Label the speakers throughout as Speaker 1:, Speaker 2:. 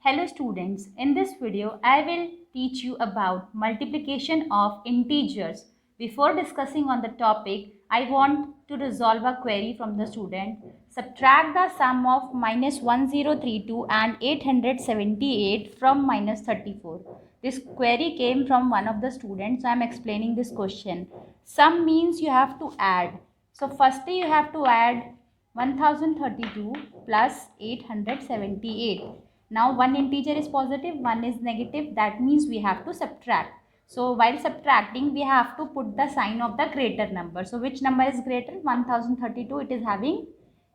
Speaker 1: Hello students, in this video I will teach you about multiplication of integers. Before discussing on the topic, I want to resolve a query from the student. Subtract the sum of minus 1032 and 878 from minus 34. This query came from one of the students, so I am explaining this question. Sum means you have to add. So firstly you have to add 1032 plus 878. Now one integer is positive, one is negative. That means we have to subtract. So while subtracting, we have to put the sign of the greater number. So which number is greater? 1032, it is having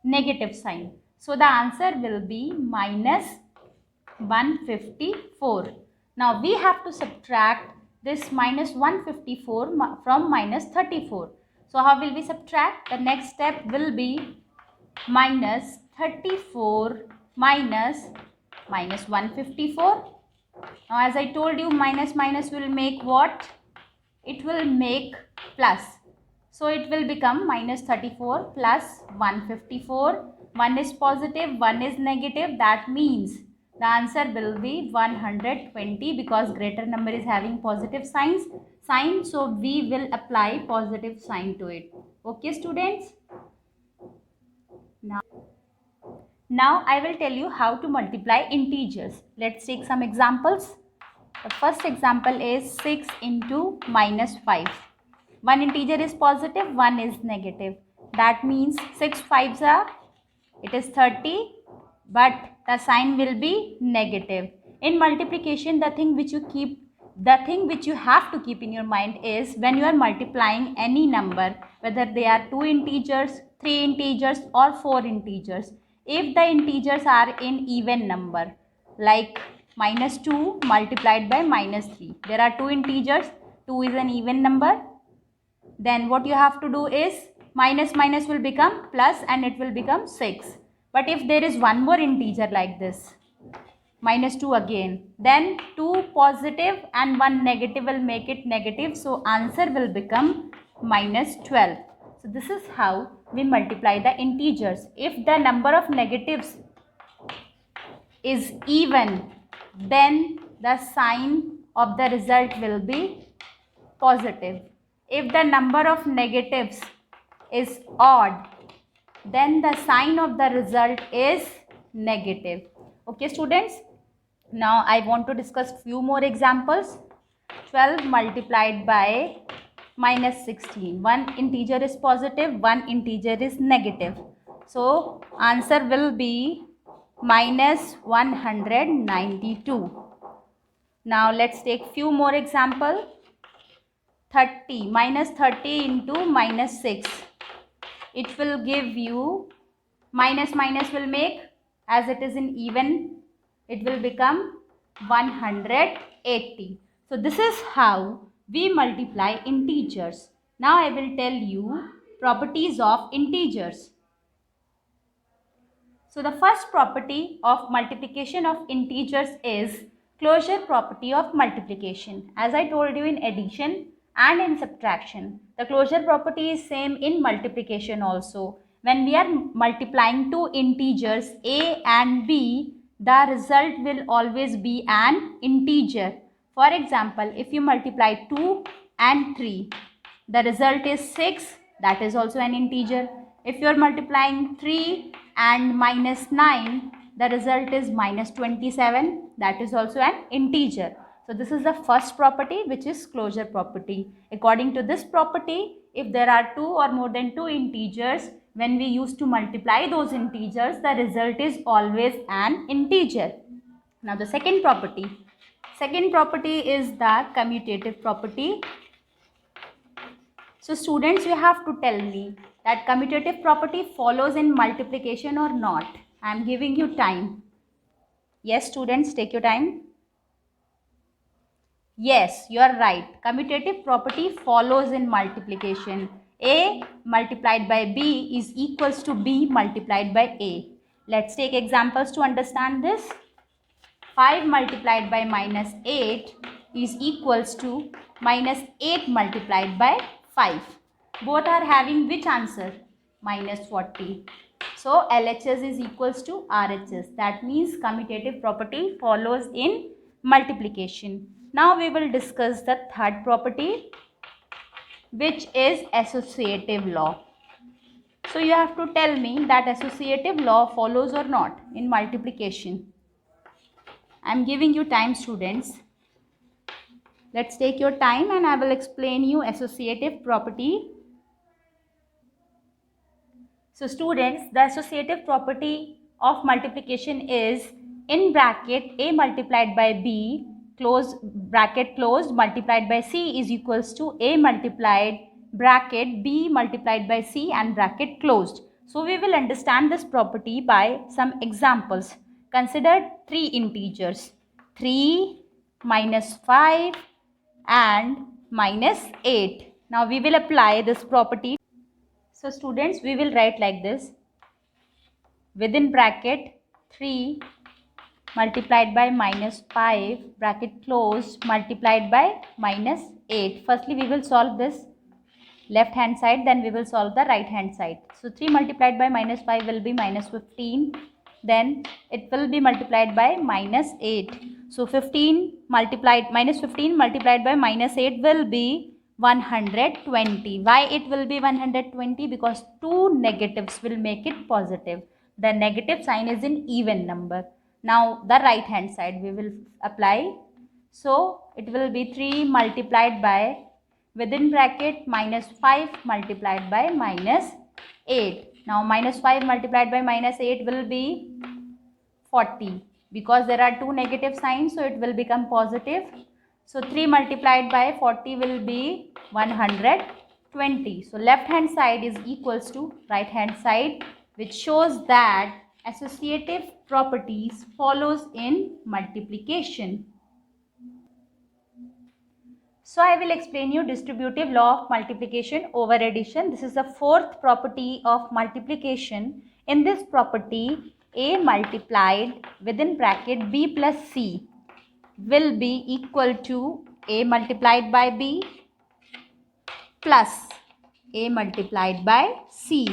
Speaker 1: negative sign. So the answer will be minus 154. Now we have to subtract this minus 154 from minus 34. So how will we subtract? The next step will be minus 34 minus 154. Now as I told you, minus will make what? It will make plus. So it will become minus 34 plus 154. One is positive, one is negative. That means the answer will be 120 because greater number is having positive sign. So we will apply positive sign to it. Okay students? Now I will tell you how to multiply integers. Let's take some examples. The first example is 6 into minus 5. One integer is positive, one is negative. That means 6 5s are, it is 30, but the sign will be negative. In multiplication, the thing which you have to keep in your mind is when you are multiplying any number, whether they are 2 integers, 3 integers or 4 integers. If the integers are in even number, like minus 2 multiplied by minus 3. There are 2 integers, 2 is an even number. Then what you have to do is minus will become plus and it will become 6. But if there is one more integer like this, minus 2 again, then 2 positive and 1 negative will make it negative. So answer will become minus 12. So this is how we multiply the integers. If the number of negatives is even, then the sign of the result will be positive. If the number of negatives is odd, then the sign of the result is negative. Okay students, now I want to discuss few more examples. 12 multiplied by minus 16. One integer is positive, one integer is negative. So answer will be minus 192. Now let's take few more example. 30 minus 30 into minus 6. It will give you minus will make, as it is in even, it will become 180. So this is how we multiply integers. Now I will tell you properties of integers. So the first property of multiplication of integers is closure property of multiplication. As I told you in addition and in subtraction, the closure property is same in multiplication also. When we are multiplying two integers a and b, the result will always be an integer. For example, if you multiply 2 and 3, the result is 6, that is also an integer. If you are multiplying 3 and minus 9, the result is minus 27, that is also an integer. So this is the first property, which is closure property. According to this property, if there are two or more than two integers, when we use to multiply those integers, the result is always an integer. Now the second property is the commutative property. So students, you have to tell me that commutative property follows in multiplication or not. I am giving you time. Yes students, take your time. Yes, you are right. Commutative property follows in multiplication. A multiplied by B is equals to B multiplied by A. Let's take examples to understand this. 5 multiplied by minus 8 is equals to minus 8 multiplied by 5. Both are having which answer? Minus 40. So LHS is equals to RHS. That means commutative property follows in multiplication. Now we will discuss the third property, which is associative law. So you have to tell me that associative law follows or not in multiplication. I am giving you time, students. Let's take your time and I will explain you associative property. So students, the associative property of multiplication is in bracket a multiplied by b close bracket closed multiplied by c is equals to a multiplied bracket b multiplied by c and bracket closed. So we will understand this property by some examples. Consider three integers 3, -5 and -8. Now we will apply this property. So students, we will write like this. Within bracket 3 multiplied by -5 bracket closed multiplied by -8. Firstly, we will solve this left hand side, then we will solve the right hand side. So 3 multiplied by -5 will be -15. Then it will be multiplied by -8. So -15 multiplied by -8 will be 120. Why it will be 120? Because two negatives will make it positive. The negative sign is in even number. Now the right hand side we will apply. So it will be 3 multiplied by within bracket -5 multiplied by -8. Now -5 multiplied by -8 will be 40. Because there are two negative signs, so it will become positive. So 3 multiplied by 40 will be 120. So left hand side is equals to right hand side, which shows that associative properties follows in multiplication. So I will explain you distributive law of multiplication over addition. This is the fourth property of multiplication. In this property, a multiplied within bracket b plus c will be equal to a multiplied by b plus a multiplied by c.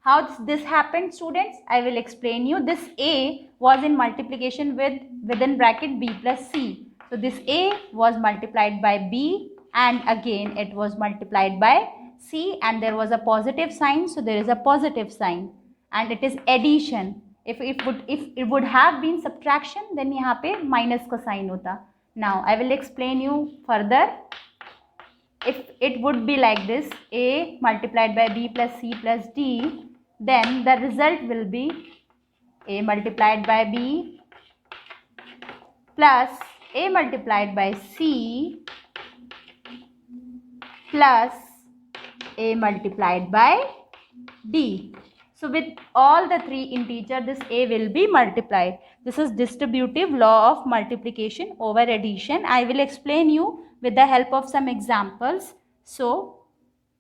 Speaker 1: How this happened, students? I will explain you. This a was in multiplication with within bracket b plus c. So this a was multiplied by b and again it was multiplied by c and there was a positive sign. So there is a positive sign and it is addition. If it would have been subtraction, then यहाँ पे minus का sign होता. Now I will explain you further. If it would be like this, a multiplied by b plus c plus d, then the result will be a multiplied by b plus a multiplied by c plus a multiplied by d. So with all the three integers, this a will be multiplied. This is distributive law of multiplication over addition. I will explain you with the help of some examples. So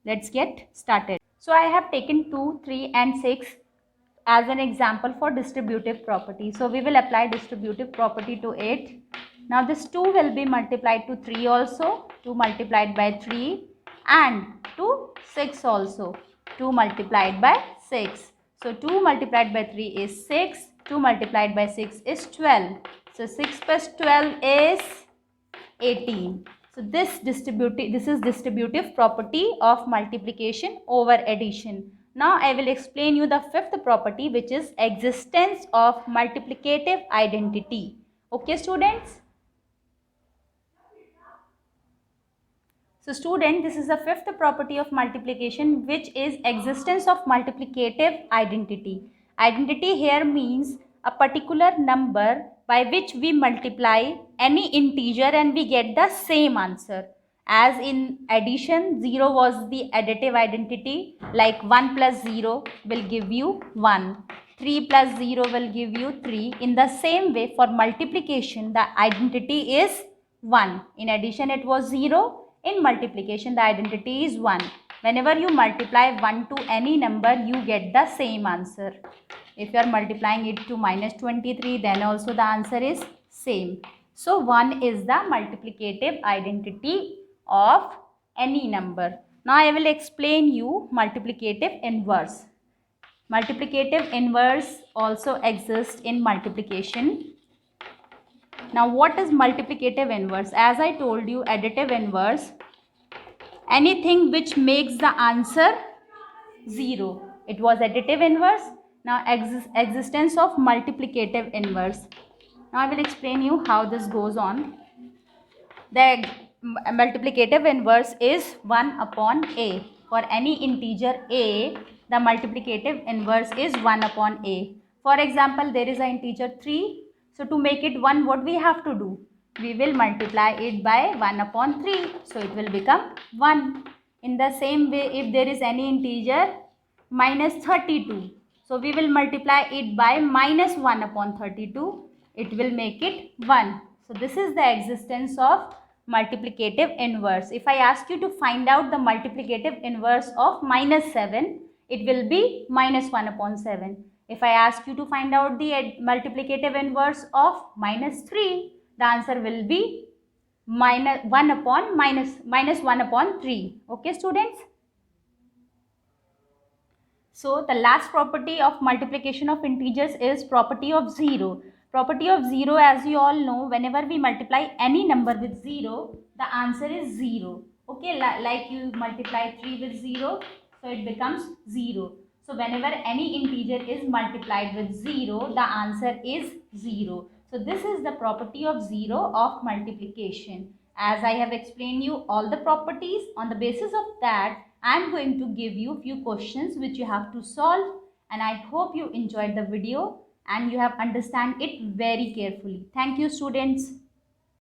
Speaker 1: let's get started. So I have taken 2, 3 and 6 as an example for distributive property. So we will apply distributive property to it. Now this 2 will be multiplied to 3 also, 2 multiplied by 3 and to 6 also, 2 multiplied by 6. So 2 multiplied by 3 is 6, 2 multiplied by 6 is 12. So 6 plus 12 is 18. So this is distributive property of multiplication over addition. Now I will explain you the fifth property, which is existence of multiplicative identity. Okay students? So student, this is the fifth property of multiplication, which is existence of multiplicative identity. Identity here means a particular number by which we multiply any integer and we get the same answer. As in addition, 0 was the additive identity, like 1 plus 0 will give you 1. 3 plus 0 will give you 3. In the same way, for multiplication, the identity is 1. In addition, it was 0. In multiplication, the identity is 1. Whenever you multiply 1 to any number, you get the same answer. If you are multiplying it to -23, then also the answer is same. So 1 is the multiplicative identity of any number. Now I will explain you multiplicative inverse. Multiplicative inverse also exists in multiplication. Now what is multiplicative inverse? As I told you, additive inverse, anything which makes the answer 0. It was additive inverse. Now existence of multiplicative inverse. Now I will explain you how this goes on. The multiplicative inverse is 1 upon a. For any integer a, the multiplicative inverse is 1 upon a. For example, there is an integer 3. So to make it 1, what we have to do? We will multiply it by 1 upon 3. So it will become 1. In the same way, if there is any integer minus 32. So we will multiply it by minus 1 upon 32. It will make it 1. So this is the existence of multiplicative inverse. If I ask you to find out the multiplicative inverse of minus 7, it will be minus 1 upon 7. If I ask you to find out the multiplicative inverse of minus 3, the answer will be minus 1 upon 3. Okay, students? So the last property of multiplication of integers is property of 0. Property of 0, as you all know, whenever we multiply any number with 0, the answer is 0. Okay, like you multiply 3 with 0, so it becomes 0. So whenever any integer is multiplied with 0, the answer is 0. So this is the property of 0 of multiplication. As I have explained you all the properties, on the basis of that, I am going to give you few questions which you have to solve, and I hope you enjoyed the video and you have understand it very carefully. Thank you, students.